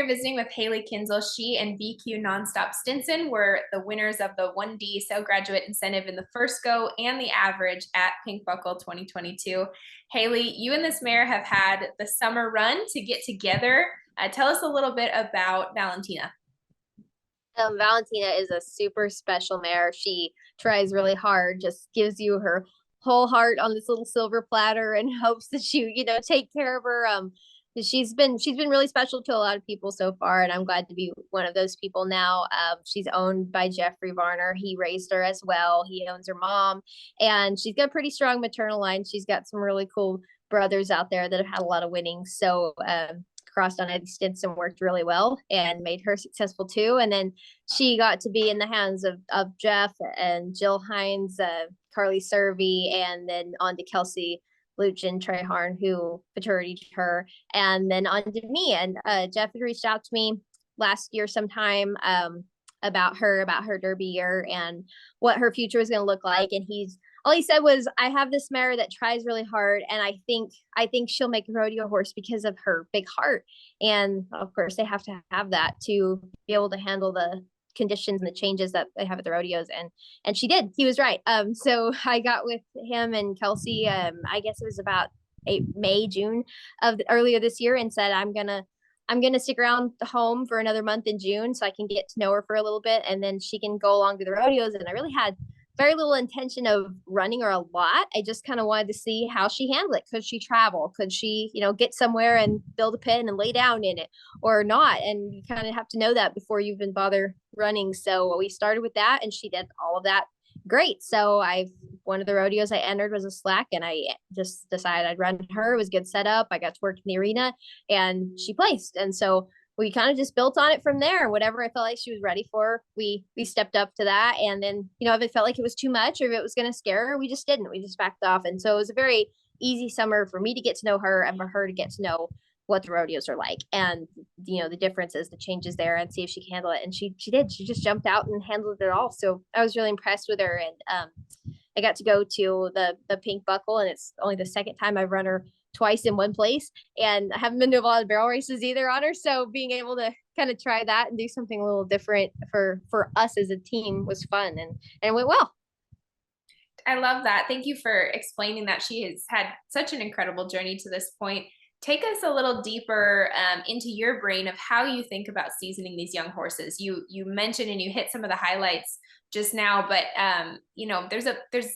here visiting with Hailey Kinsel. She and VQ Nonstop Stinson were the winners of the 1D Sail Graduate Incentive in the first go and the average at Pink Buckle 2022. Hailey, you and this mare have had the summer run to get together. Tell us a little bit about Valentina. Valentina is a super special mare. She tries really hard, just gives you her whole heart on this little silver platter and hopes that you take care of her. She's been really special to a lot of people so far, and I'm glad to be one of those people now. She's owned by Jeffrey Varner. He raised her as well. He owns her mom, and she's got a pretty strong maternal line. She's got some really cool brothers out there that have had a lot of winnings. So crossed on Eddie Stinson worked really well and made her successful too. And then she got to be in the hands of Jeff and Jill Hines, Carly Servey, and then on to Kelsey Luchin Treharn, who paternited her, and then on to me. And Jeff had reached out to me last year sometime about her Derby year and what her future was going to look like. And all he said was, I have this mare that tries really hard, and I think she'll make a rodeo horse because of her big heart. And of course, they have to have that to be able to handle the conditions and the changes that they have at the rodeos, and she did. He was right. So I got with him and Kelsey. I guess it was about June of earlier this year, and said I'm gonna stick around home for another month in June so I can get to know her for a little bit, and then she can go along to the rodeos. And I really had very little intention of running her a lot. I just kind of wanted to see how she handled it. Could she travel? Could she, get somewhere and build a pen and lay down in it or not? And you kind of have to know that before you even bother running. So we started with that, and she did all of that great. So one of the rodeos I entered was a slack, and I just decided I'd run her. It was a good setup. I got to work in the arena, and she placed. And so we kind of just built on it from there. Whatever I felt like she was ready for, we stepped up to that. And then, if it felt like it was too much or if it was going to scare her, we just didn't. We just backed off. And so it was a very easy summer for me to get to know her and for her to get to know what the rodeos are like, and the differences, the changes there, and see if she can handle it. And she did. She just jumped out and handled it all. So I was really impressed with her. And I got to go to the Pink Buckle, and it's only the second time I've run her twice in one place, and I haven't been to a lot of barrel races either on her. So being able to kind of try that and do something a little different for us as a team was fun, and it went well. I love that. Thank you for explaining that. She has had such an incredible journey to this point. Take us a little deeper into your brain of how you think about seasoning these young horses. You mentioned and you hit some of the highlights just now, but there's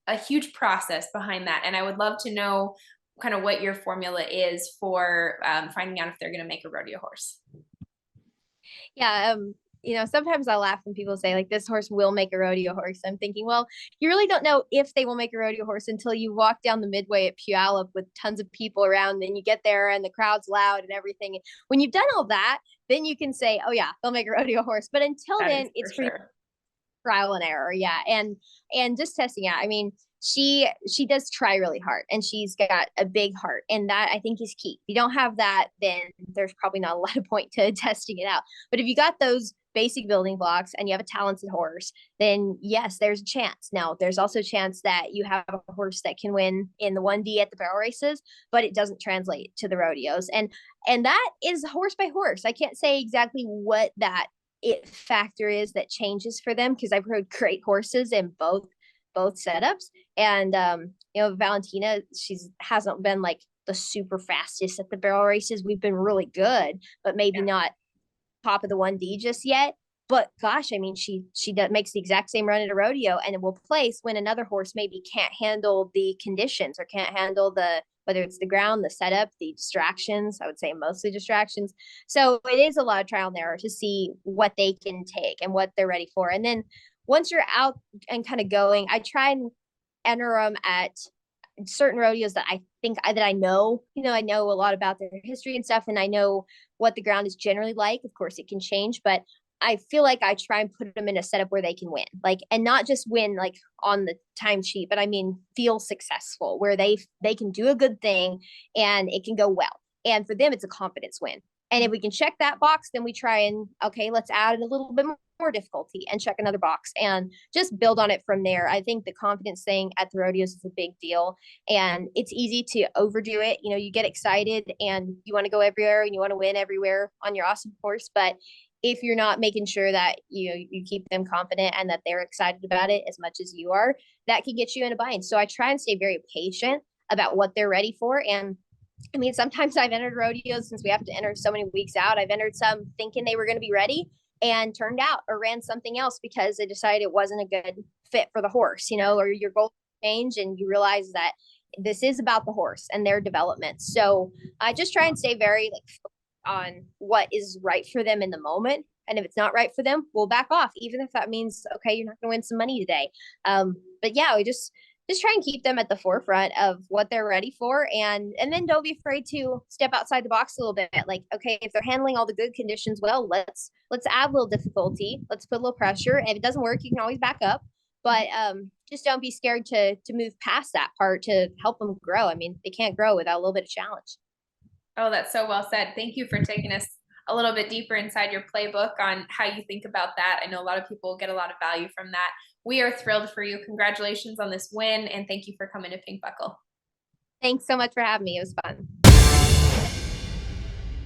a huge process behind that, and I would love to know kind of what your formula is for finding out if they're going to make a rodeo horse. Yeah. Sometimes I laugh when people say, like, this horse will make a rodeo horse. I'm thinking, well, you really don't know if they will make a rodeo horse until you walk down the midway at Puyallup with tons of people around, and you get there and the crowd's loud and everything. And when you've done all that, then you can say, oh yeah, they'll make a rodeo horse. But until then, it's pretty trial and error. Yeah. And just testing out. I mean, she does try really hard, and she's got a big heart, and that I think is key. If you don't have that, then there's probably not a lot of point to testing it out. But if you got those basic building blocks and you have a talented horse, then yes, there's a chance. Now, there's also a chance that you have a horse that can win in the 1D at the barrel races, but it doesn't translate to the rodeos. And that is horse by horse. I can't say exactly what that it factor is that changes for them, because I've heard great horses in both setups. And Valentina, hasn't been like the super fastest at the barrel races. We've been really good, but maybe not top of the 1D just yet. But gosh, I mean, she makes the exact same run at a rodeo, and it will place when another horse maybe can't handle the conditions or can't handle whether it's the ground, the setup, the distractions. I would say mostly distractions. So it is a lot of trial and error to see what they can take and what they're ready for. And then once you're out and kind of going, I try and enter them at certain rodeos that I think that I know, I know a lot about their history and stuff, and I know what the ground is generally like. Of course, it can change, but I feel like I try and put them in a setup where they can win, and not just win like on the timesheet, but I mean feel successful, where they can do a good thing and it can go well. And for them, it's a confidence win. And if we can check that box, then we try and, okay, let's add a little bit more difficulty and check another box and just build on it from there. I think the confidence thing at the rodeos is a big deal, and it's easy to overdo it. You know, you get excited and you want to go everywhere and you want to win everywhere on your awesome horse, but if you're not making sure that you keep them confident and that they're excited about it as much as you are, that can get you in a bind. So I try and stay very patient about what they're ready for. And I mean, sometimes I've entered rodeos since we have to enter so many weeks out. I've entered some thinking they were going to be ready and turned out or ran something else because they decided it wasn't a good fit for the horse, or your goal change and you realize that this is about the horse and their development. So I just try and stay very on what is right for them in the moment. And if it's not right for them, we'll back off, even if that means, okay, you're not going to win some money today. But yeah, we just try and keep them at the forefront of what they're ready for, and then don't be afraid to step outside the box a little bit. Like, okay, if they're handling all the good conditions well, let's add a little difficulty, let's put a little pressure, and if it doesn't work, you can always back up. But just don't be scared to move past that part to help them grow. I mean, they can't grow without a little bit of challenge. Oh, that's so well said. Thank you for taking us a little bit deeper inside your playbook on how you think about that. I know a lot of people get a lot of value from that. We are thrilled for you. Congratulations on this win, and thank you for coming to Pink Buckle. Thanks so much for having me. It was fun.